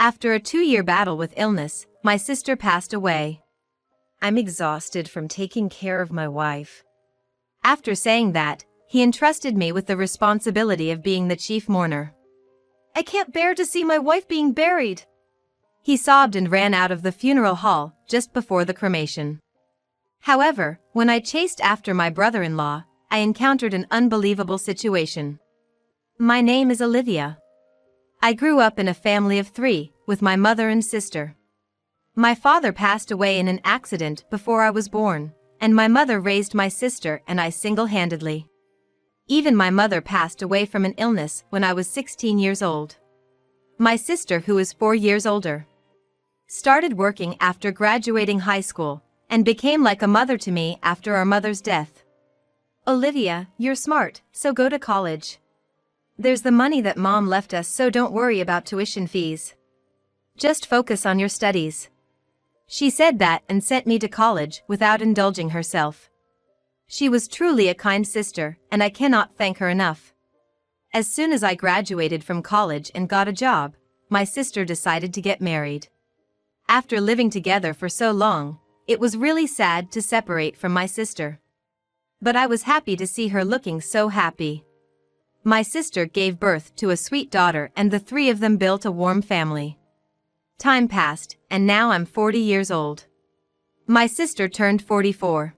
After a 2-year battle with illness, my sister passed away. I'm exhausted from taking care of my wife. After saying that, he entrusted me with the responsibility of being the chief mourner. I can't bear to see my wife being buried. He sobbed and ran out of the funeral hall just before the cremation. However, when I chased after my brother-in-law, I encountered an unbelievable situation. My name is Olivia. I grew up in a family of 3, with my mother and sister. My father passed away in an accident before I was born, and my mother raised my sister and I single-handedly. Even my mother passed away from an illness when I was 16 years old. My sister, who is 4 years older, started working after graduating high school, and became like a mother to me after our mother's death. Olivia, you're smart, so go to college. There's the money that Mom left us, so don't worry about tuition fees. Just focus on your studies. She said that and sent me to college without indulging herself. She was truly a kind sister, and I cannot thank her enough. As soon as I graduated from college and got a job, my sister decided to get married. After living together for so long, it was really sad to separate from my sister. But I was happy to see her looking so happy. My sister gave birth to a sweet daughter and the 3 of them built a warm family. Time passed, and now I'm 40 years old. My sister turned 44.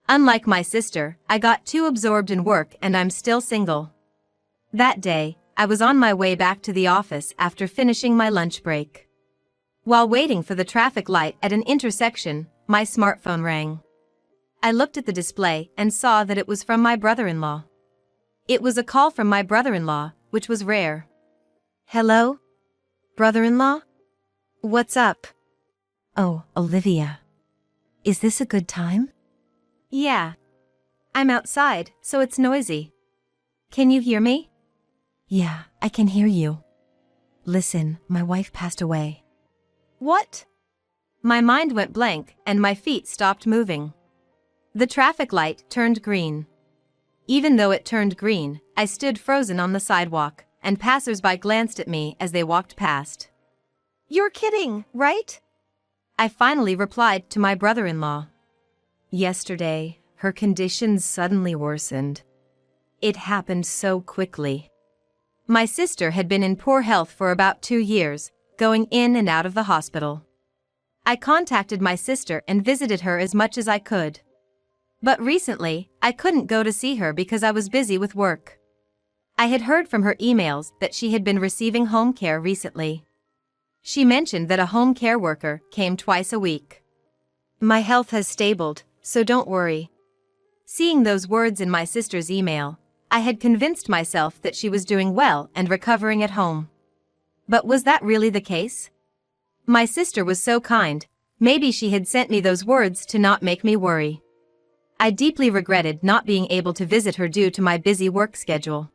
Unlike my sister, I got too absorbed in work and I'm still single. That day, I was on my way back to the office after finishing my lunch break. While waiting for the traffic light at an intersection, my smartphone rang. I looked at the display and saw that it was from my brother-in-law. It was a call from my brother-in-law, which was rare. Hello? Brother-in-law? What's up? Oh, Olivia. Is this a good time? Yeah. I'm outside, so it's noisy. Can you hear me? Yeah, I can hear you. Listen, my wife passed away. What? My mind went blank and my feet stopped moving. The traffic light turned green. Even though it turned green, I stood frozen on the sidewalk, and passers-by glanced at me as they walked past. You're kidding, right? I finally replied to my brother-in-law. Yesterday, her condition suddenly worsened. It happened so quickly. My sister had been in poor health for about 2 years, going in and out of the hospital. I contacted my sister and visited her as much as I could. But recently, I couldn't go to see her because I was busy with work. I had heard from her emails that she had been receiving home care recently. She mentioned that a home care worker came twice a week. My health has stabilized, so don't worry. Seeing those words in my sister's email, I had convinced myself that she was doing well and recovering at home. But was that really the case? My sister was so kind, maybe she had sent me those words to not make me worry. I deeply regretted not being able to visit her due to my busy work schedule.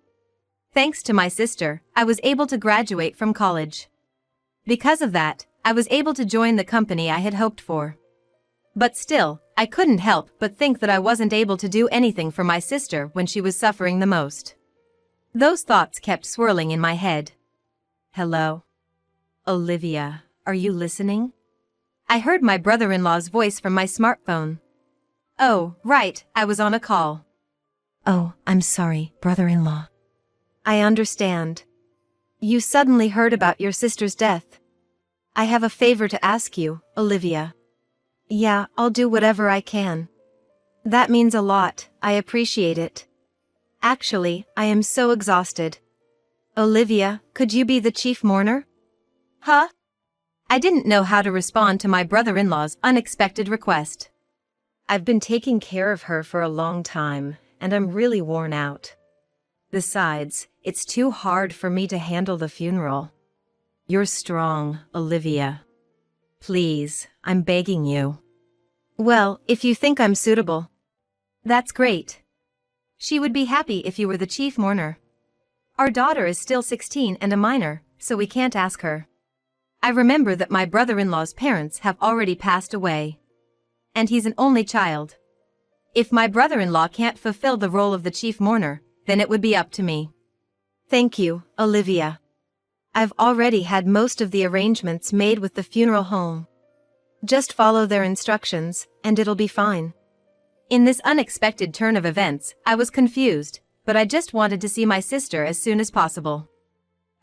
Thanks to my sister, I was able to graduate from college. Because of that, I was able to join the company I had hoped for. But still, I couldn't help but think that I wasn't able to do anything for my sister when she was suffering the most. Those thoughts kept swirling in my head. Hello? Olivia, are you listening? I heard my brother-in-law's voice from my smartphone. Oh, right, I was on a call. Oh, I'm sorry, brother-in-law. I understand. You suddenly heard about your sister's death. I have a favor to ask you, Olivia. Yeah, I'll do whatever I can. That means a lot, I appreciate it. Actually, I am so exhausted. Olivia, could you be the chief mourner? Huh? I didn't know how to respond to my brother-in-law's unexpected request. I've been taking care of her for a long time, and I'm really worn out. Besides, it's too hard for me to handle the funeral. You're strong, Olivia. Please, I'm begging you. Well, if you think I'm suitable. That's great. She would be happy if you were the chief mourner. Our daughter is still 16 and a minor, so we can't ask her. I remember that my brother-in-law's parents have already passed away. And he's an only child. If my brother-in-law can't fulfill the role of the chief mourner, then it would be up to me. Thank you, Olivia. I've already had most of the arrangements made with the funeral home. Just follow their instructions, and it'll be fine. In this unexpected turn of events, I was confused, but I just wanted to see my sister as soon as possible.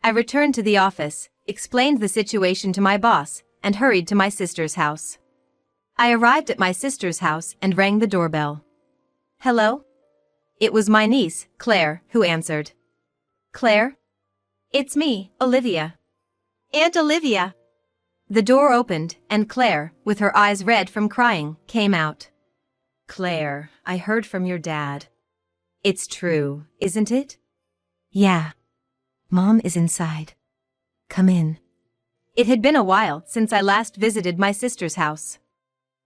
I returned to the office, explained the situation to my boss, and hurried to my sister's house. I arrived at my sister's house and rang the doorbell. Hello? It was my niece, Claire, who answered. Claire? It's me, Olivia. Aunt Olivia. The door opened, and Claire, with her eyes red from crying, came out. Claire, I heard from your dad. It's true, isn't it? Yeah. Mom is inside. Come in. It had been a while since I last visited my sister's house.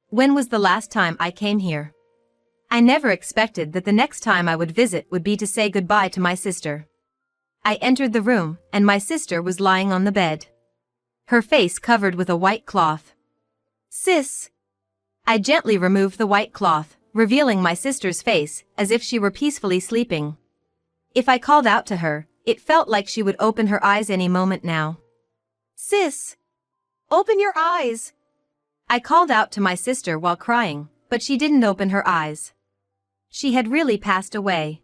When was the last time I came here? I never expected that the next time I would visit would be to say goodbye to my sister. I entered the room, and my sister was lying on the bed. Her face covered with a white cloth. Sis! I gently removed the white cloth, revealing my sister's face, as if she were peacefully sleeping. If I called out to her, it felt like she would open her eyes any moment now. Sis! Open your eyes! I called out to my sister while crying, but she didn't open her eyes. She had really passed away.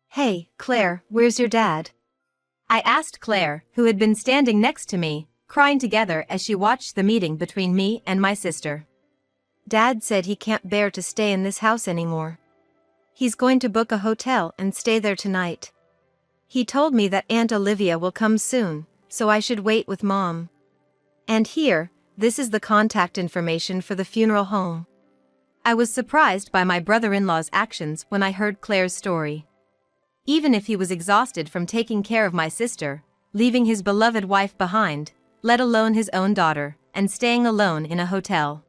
Hey, Claire, where's your dad? I asked Claire, who had been standing next to me, crying together as she watched the meeting between me and my sister. Dad said he can't bear to stay in this house anymore. He's going to book a hotel and stay there tonight. He told me that Aunt Olivia will come soon, so I should wait with Mom. And here, this is the contact information for the funeral home. I was surprised by my brother-in-law's actions when I heard Claire's story. Even if he was exhausted from taking care of my sister, leaving his beloved wife behind, let alone his own daughter, and staying alone in a hotel.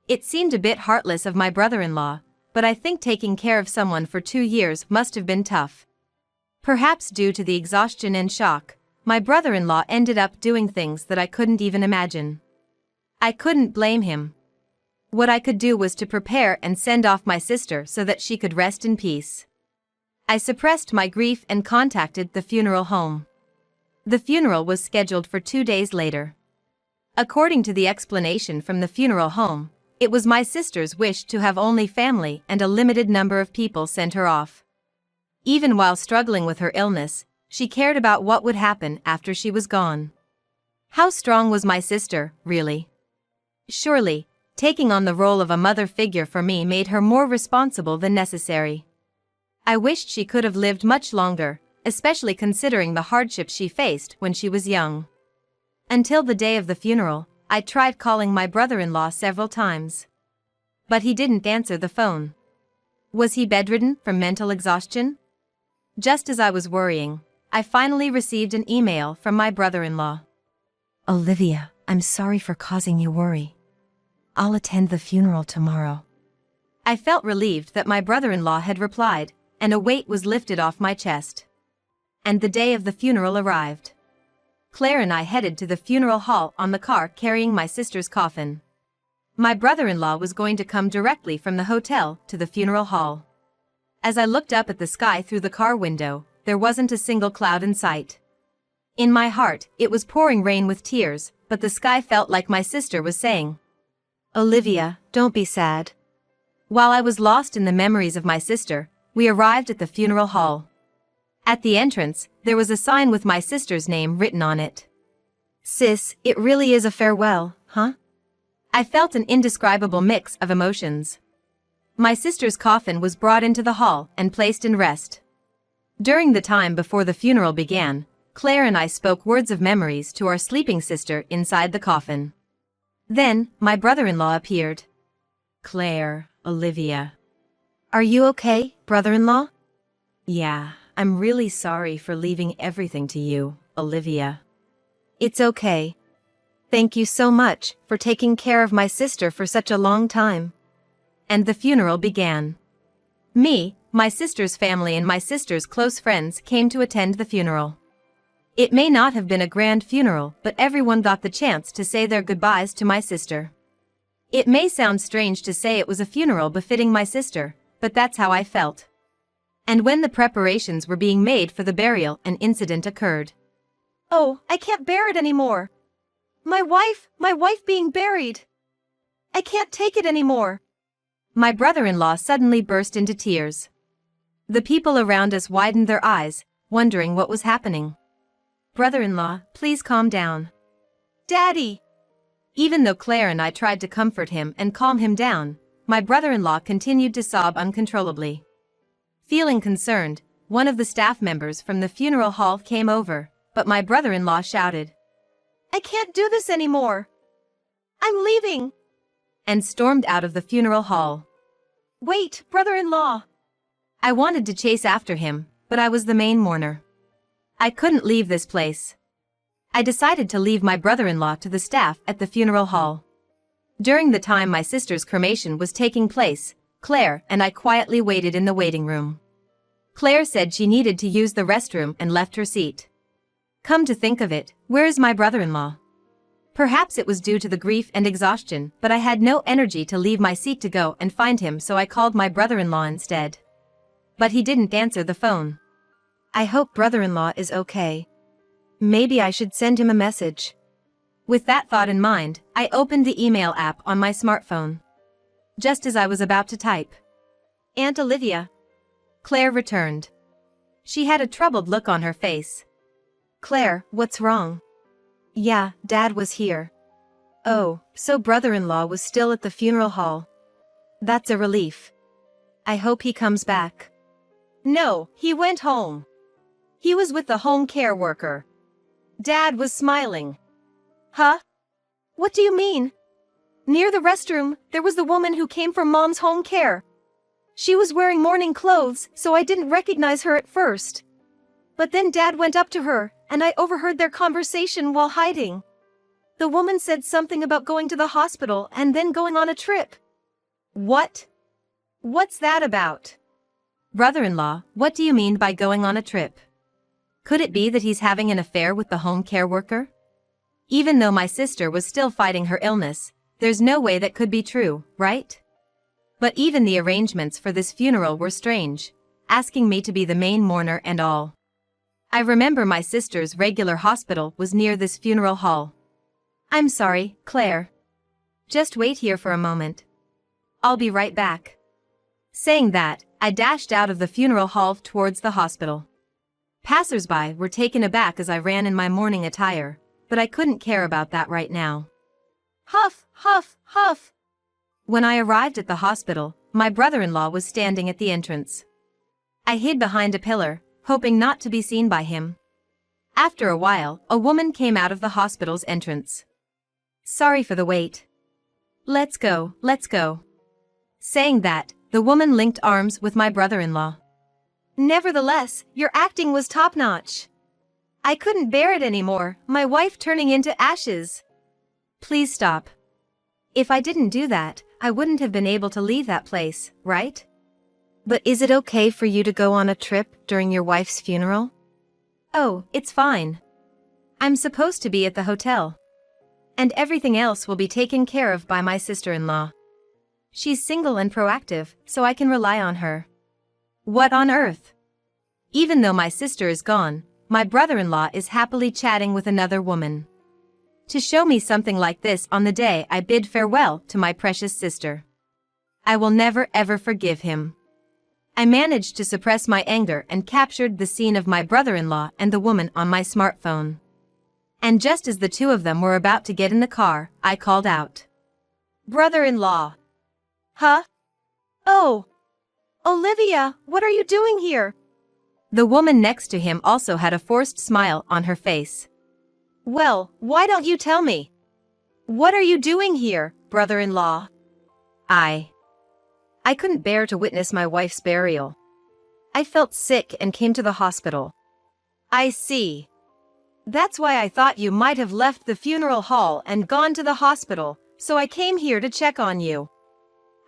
It seemed a bit heartless of my brother-in-law, but I think taking care of someone for 2 years must have been tough. Perhaps due to the exhaustion and shock, my brother-in-law ended up doing things that I couldn't even imagine. I couldn't blame him. What I could do was to prepare and send off my sister so that she could rest in peace. I suppressed my grief and contacted the funeral home. The funeral was scheduled for 2 days later. According to the explanation from the funeral home, it was my sister's wish to have only family and a limited number of people sent her off. Even while struggling with her illness, she cared about what would happen after she was gone. How strong was my sister, really? Surely, taking on the role of a mother figure for me made her more responsible than necessary. I wished she could have lived much longer, especially considering the hardships she faced when she was young. Until the day of the funeral, I tried calling my brother-in-law several times. But he didn't answer the phone. Was he bedridden from mental exhaustion? Just as I was worrying, I finally received an email from my brother-in-law. Olivia, I'm sorry for causing you worry. I'll attend the funeral tomorrow. I felt relieved that my brother-in-law had replied, and a weight was lifted off my chest. And the day of the funeral arrived. Claire and I headed to the funeral hall on the car carrying my sister's coffin. My brother-in-law was going to come directly from the hotel to the funeral hall. As I looked up at the sky through the car window, there wasn't a single cloud in sight. In my heart, it was pouring rain with tears, but the sky felt like my sister was saying, Olivia, don't be sad. While I was lost in the memories of my sister, we arrived at the funeral hall. At the entrance, there was a sign with my sister's name written on it. Sis, it really is a farewell, huh? I felt an indescribable mix of emotions. My sister's coffin was brought into the hall and placed in rest. During the time before the funeral began, Claire and I spoke words of memories to our sleeping sister inside the coffin. Then, my brother-in-law appeared. Claire, Olivia. Are you okay, brother-in-law? Yeah, I'm really sorry for leaving everything to you, Olivia. It's okay. Thank you so much for taking care of my sister for such a long time. And the funeral began. Me, my sister's family and my sister's close friends came to attend the funeral. It may not have been a grand funeral, but everyone got the chance to say their goodbyes to my sister. It may sound strange to say it was a funeral befitting my sister, but that's how I felt. And when the preparations were being made for the burial, an incident occurred. Oh, I can't bear it anymore. My wife being buried. I can't take it anymore. My brother-in-law suddenly burst into tears. The people around us widened their eyes, wondering what was happening. Brother-in-law, please calm down. Daddy! Even though Claire and I tried to comfort him and calm him down, my brother-in-law continued to sob uncontrollably. Feeling concerned, one of the staff members from the funeral hall came over, but my brother-in-law shouted, I can't do this anymore. I'm leaving, and stormed out of the funeral hall. Wait, brother-in-law. I wanted to chase after him, but I was the main mourner. I couldn't leave this place. I decided to leave my brother-in-law to the staff at the funeral hall. During the time my sister's cremation was taking place, Claire and I quietly waited in the waiting room. Claire said she needed to use the restroom and left her seat. Come to think of it, where is my brother-in-law? Perhaps it was due to the grief and exhaustion, but I had no energy to leave my seat to go and find him, so I called my brother-in-law instead. But he didn't answer the phone. I hope brother-in-law is okay. Maybe I should send him a message. With that thought in mind, I opened the email app on my smartphone. Just as I was about to type, Aunt Olivia. Claire returned. She had a troubled look on her face. Claire, what's wrong? Yeah, Dad was here. Oh, so brother-in-law was still at the funeral hall. That's a relief. I hope he comes back. No, he went home. He was with the home care worker. Dad was smiling. Huh? What do you mean? Near the restroom, there was the woman who came from Mom's home care. She was wearing mourning clothes, so I didn't recognize her at first. But then Dad went up to her, and I overheard their conversation while hiding. The woman said something about going to the hospital and then going on a trip. What? What's that about? Brother-in-law, what do you mean by going on a trip? Could it be that he's having an affair with the home care worker? Even though my sister was still fighting her illness, there's no way that could be true, right? But even the arrangements for this funeral were strange, asking me to be the main mourner and all. I remember my sister's regular hospital was near this funeral hall. I'm sorry, Claire. Just wait here for a moment. I'll be right back. Saying that, I dashed out of the funeral hall towards the hospital. Passers-by were taken aback as I ran in my mourning attire, but I couldn't care about that right now. Huff, huff, huff. When I arrived at the hospital, my brother-in-law was standing at the entrance. I hid behind a pillar, hoping not to be seen by him. After a while, a woman came out of the hospital's entrance. Sorry for the wait. Let's go, let's go. Saying that, the woman linked arms with my brother-in-law. Nevertheless, your acting was top-notch. I couldn't bear it anymore, my wife turning into ashes. Please stop. If I didn't do that, I wouldn't have been able to leave that place, right? But is it okay for you to go on a trip during your wife's funeral? Oh, it's fine. I'm supposed to be at the hotel. And everything else will be taken care of by my sister-in-law. She's single and proactive, so I can rely on her. What on earth? Even though my sister is gone, my brother-in-law is happily chatting with another woman. To show me something like this on the day I bid farewell to my precious sister. I will never ever forgive him. I managed to suppress my anger and captured the scene of my brother-in-law and the woman on my smartphone. And just as the two of them were about to get in the car, I called out. Brother-in-law. Huh? Oh. Olivia, what are you doing here? The woman next to him also had a forced smile on her face. Well, why don't you tell me? What are you doing here, brother-in-law? I couldn't bear to witness my wife's burial. I felt sick and came to the hospital. I see. That's why I thought you might have left the funeral hall and gone to the hospital, so I came here to check on you.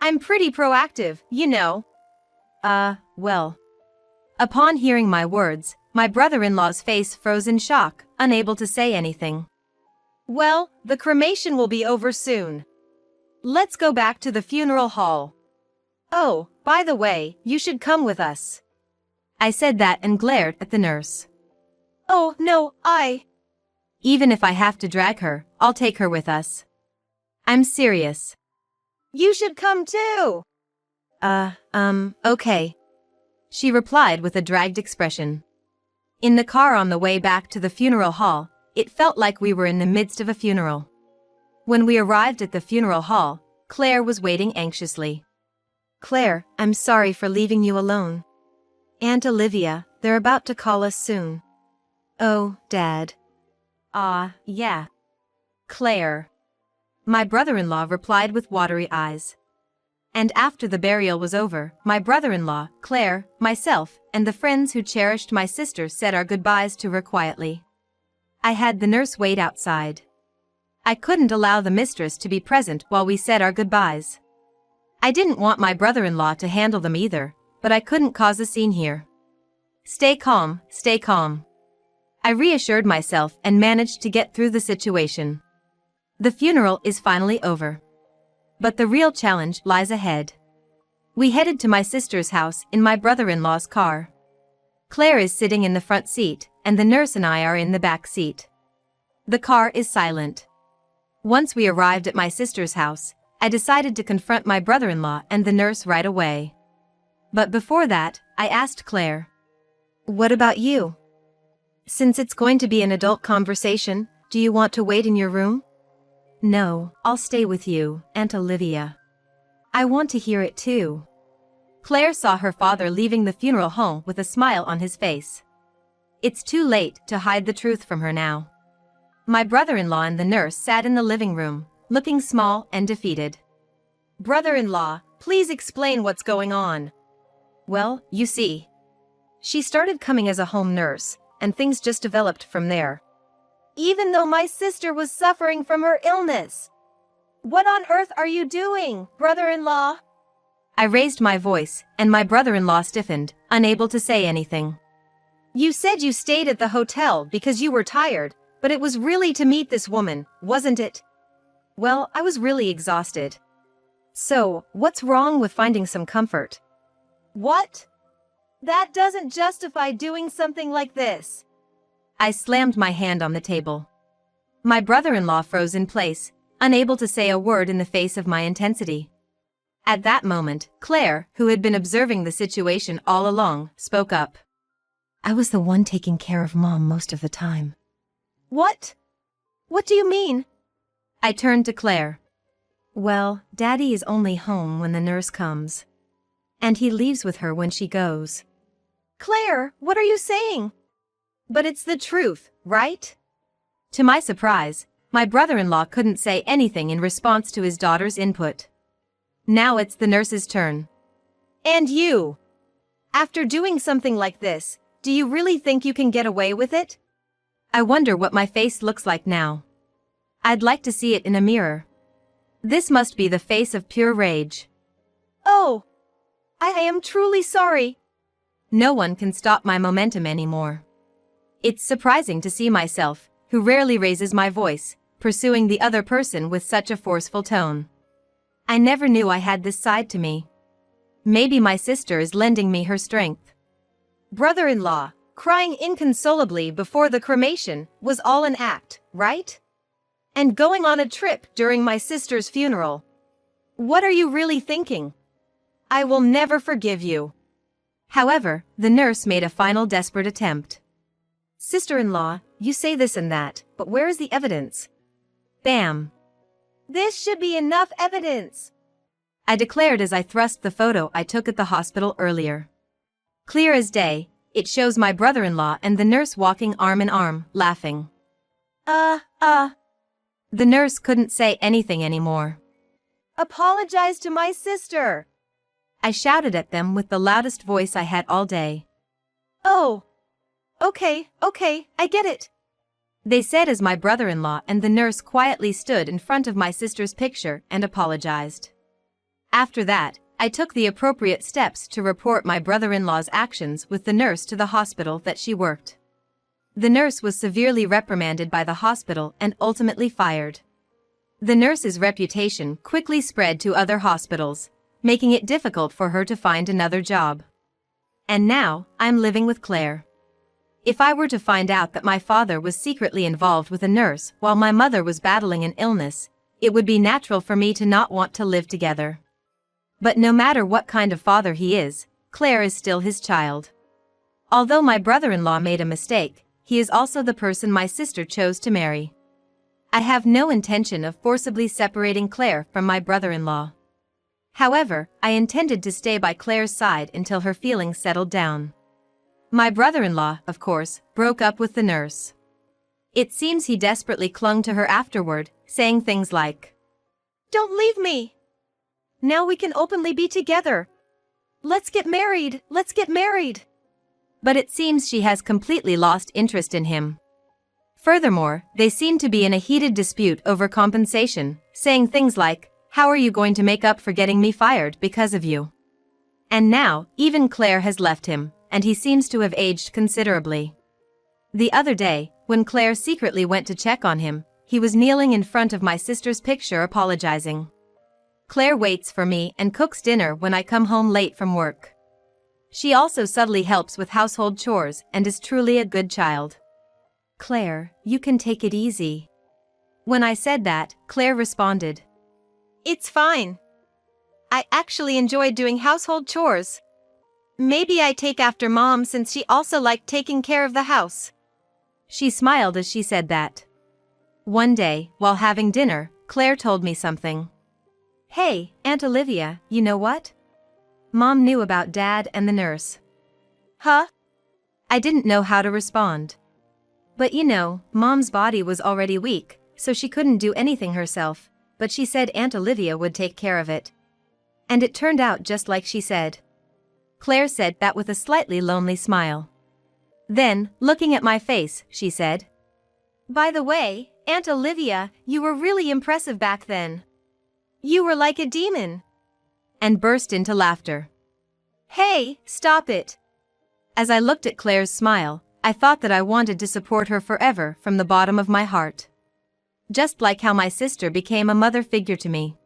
I'm pretty proactive, you know. Well. Upon hearing my words, my brother-in-law's face froze in shock, unable to say anything. Well, the cremation will be over soon. Let's go back to the funeral hall. Oh, by the way, you should come with us. I said that and glared at the nurse. Oh, no, Even if I have to drag her, I'll take her with us. I'm serious. You should come too. Okay. She replied with a dragged expression. In the car on the way back to the funeral hall, it felt like we were in the midst of a funeral. When we arrived at the funeral hall, Claire was waiting anxiously. Claire, I'm sorry for leaving you alone. Aunt Olivia, they're about to call us soon. Oh, Dad. Yeah. Claire. My brother-in-law replied with watery eyes. And after the burial was over, my brother-in-law, Claire, myself, and the friends who cherished my sister said our goodbyes to her quietly. I had the nurse wait outside. I couldn't allow the mistress to be present while we said our goodbyes. I didn't want my brother-in-law to handle them either, but I couldn't cause a scene here. Stay calm, stay calm. I reassured myself and managed to get through the situation. The funeral is finally over. But the real challenge lies ahead. We headed to my sister's house in my brother-in-law's car. Claire is sitting in the front seat, and the nurse and I are in the back seat. The car is silent. Once we arrived at my sister's house, I decided to confront my brother-in-law and the nurse right away. But before that, I asked Claire, "What about you? Since it's going to be an adult conversation, do you want to wait in your room?" "No, I'll stay with you, Aunt Olivia. I want to hear it too." Claire saw her father leaving the funeral home with a smile on his face. It's too late to hide the truth from her now. My brother-in-law and the nurse sat in the living room, looking small and defeated. "Brother-in-law, please explain what's going on." "Well, you see. She started coming as a home nurse, and things just developed from there. Even though my sister was suffering from her illness. What on earth are you doing, brother-in-law?" I raised my voice, and my brother-in-law stiffened, unable to say anything. "You said you stayed at the hotel because you were tired, but it was really to meet this woman, wasn't it?" "Well, I was really exhausted." "So, what's wrong with finding some comfort?" "What? That doesn't justify doing something like this." I slammed my hand on the table. My brother-in-law froze in place, unable to say a word in the face of my intensity. At that moment, Claire, who had been observing the situation all along, spoke up. "I was the one taking care of Mom most of the time." "What? What do you mean?" I turned to Claire. "Well, Daddy is only home when the nurse comes. And he leaves with her when she goes." "Claire, what are you saying?" "But it's the truth, right?" To my surprise, my brother-in-law couldn't say anything in response to his daughter's input. Now it's the nurse's turn. "And you? After doing something like this, do you really think you can get away with it?" I wonder what my face looks like now. I'd like to see it in a mirror. This must be the face of pure rage. "Oh, I am truly sorry." No one can stop my momentum anymore. It's surprising to see myself, who rarely raises my voice, pursuing the other person with such a forceful tone. I never knew I had this side to me. Maybe my sister is lending me her strength. Brother-in-law, crying inconsolably before the cremation was all an act, right? And going on a trip during my sister's funeral. What are you really thinking? I will never forgive you. However, the nurse made a final desperate attempt. "Sister-in-law, you say this and that, but where is the evidence?" Bam! "This should be enough evidence," I declared as I thrust the photo I took at the hospital earlier. Clear as day, it shows my brother-in-law and the nurse walking arm in arm, laughing. The nurse couldn't say anything anymore. "Apologize to my sister," I shouted at them with the loudest voice I had all day. "Oh, okay, I get it," they said as my brother-in-law and the nurse quietly stood in front of my sister's picture and apologized. After that, I took the appropriate steps to report my brother-in-law's actions with the nurse to the hospital that she worked. The nurse was severely reprimanded by the hospital and ultimately fired. The nurse's reputation quickly spread to other hospitals, making it difficult for her to find another job. And now, I'm living with Claire. If I were to find out that my father was secretly involved with a nurse while my mother was battling an illness, it would be natural for me to not want to live together. But no matter what kind of father he is, Claire is still his child. Although my brother-in-law made a mistake, he is also the person my sister chose to marry. I have no intention of forcibly separating Claire from my brother-in-law. However, I intended to stay by Claire's side until her feelings settled down. My brother-in-law, of course, broke up with the nurse. It seems he desperately clung to her afterward, saying things like, "Don't leave me! Now we can openly be together! Let's get married! Let's get married!" But it seems she has completely lost interest in him. Furthermore, they seem to be in a heated dispute over compensation, saying things like, "How are you going to make up for getting me fired because of you?" And now, even Claire has left him, and he seems to have aged considerably. The other day, when Claire secretly went to check on him, he was kneeling in front of my sister's picture apologizing. Claire waits for me and cooks dinner when I come home late from work. She also subtly helps with household chores and is truly a good child. "Claire, you can take it easy." When I said that, Claire responded, "It's fine. I actually enjoy doing household chores. Maybe I take after Mom since she also liked taking care of the house." She smiled as she said that. One day, while having dinner, Claire told me something. "Hey, Aunt Olivia, you know what? Mom knew about Dad and the nurse." "Huh?" I didn't know how to respond. But you know, Mom's body was already weak, so she couldn't do anything herself, but she said Aunt Olivia would take care of it. And it turned out just like she said. Claire said that with a slightly lonely smile. Then, looking at my face, she said, "By the way, Aunt Olivia, you were really impressive back then. You were like a demon." And burst into laughter. "Hey, stop it." As I looked at Claire's smile, I thought that I wanted to support her forever from the bottom of my heart. Just like how my sister became a mother figure to me.